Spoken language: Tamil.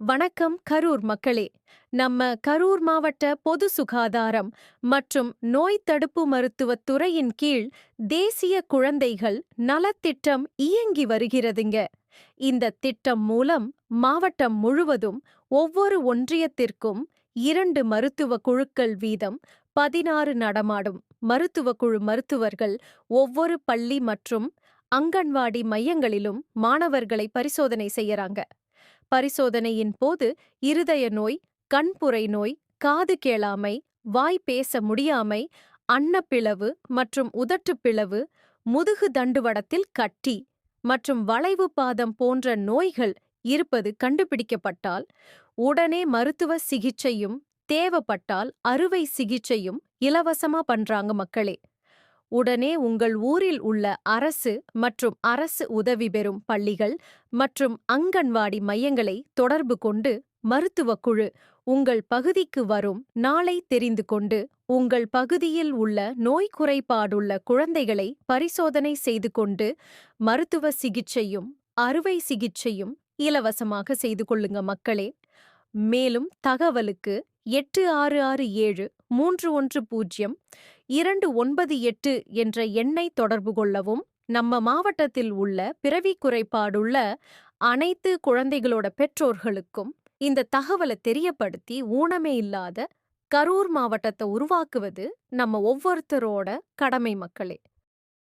வணக்கம் கரூர் மக்களே. நம்ம கரூர் மாவட்ட பொது சுகாதாரம் மற்றும் நோய் தடுப்பு மருத்துவத் துறையின் கீழ் தேசிய குழந்தைகள் நலத்திட்டம் இயங்கி வருகிறதுங்க. இந்த திட்டம் மூலம் மாவட்டம் முழுவதும் ஒவ்வொரு ஒன்றியத்திற்கும் 2 மருத்துவ குழுக்கள் வீதம் 16 நடமாடும் மருத்துவ குழு மருத்துவர்கள் ஒவ்வொரு பள்ளி மற்றும் அங்கன்வாடி மையங்களிலும் மாணவர்களை பரிசோதனை செய்யறாங்க. பரிசோதனையின் போது இருதய நோய், கண்புரை நோய், காது கேளாமை, வாய் பேச முடியாமை, அன்னப்பிளவு மற்றும் உதட்டுப்பிளவு, முதுகு தண்டுவடத்தில் கட்டி மற்றும் வளைவு பாதம் போன்ற நோய்கள் இருப்பது கண்டுபிடிக்கப்பட்டால் உடனே மருத்துவ சிகிச்சையும் தேவைப்பட்டால் அறுவை சிகிச்சையும் இலவசமா பண்றாங்க மக்களே. உடனே உங்கள் ஊரில் உள்ள அரசு மற்றும் அரசு உதவி பெறும் பள்ளிகள் மற்றும் அங்கன்வாடி மையங்களை தொடர்பு கொண்டு மருத்துவக் குழு உங்கள் பகுதிக்கு வரும் நாளை தெரிந்து கொண்டு உங்கள் பகுதியில் உள்ள நோய் குறைபாடுள்ள குழந்தைகளை பரிசோதனை செய்து கொண்டு மருத்துவ சிகிச்சையும் அறுவை சிகிச்சையும் இலவசமாக செய்து கொள்ளுங்க மக்களே. மேலும் தகவலுக்கு 8667310298 என்ற எண்ணை தொடர்பு கொள்ளவும். நம்ம மாவட்டத்தில் உள்ள பிறவி குறைபாடுள்ள அனைத்து குழந்தைகளோட பெற்றோர்களுக்கும் இந்த தகவலை தெரியப்படுத்தி ஊனமே இல்லாத கரூர் மாவட்டத்தை உருவாக்குவது நம்ம ஒவ்வொருத்தரோட கடமை மக்களே.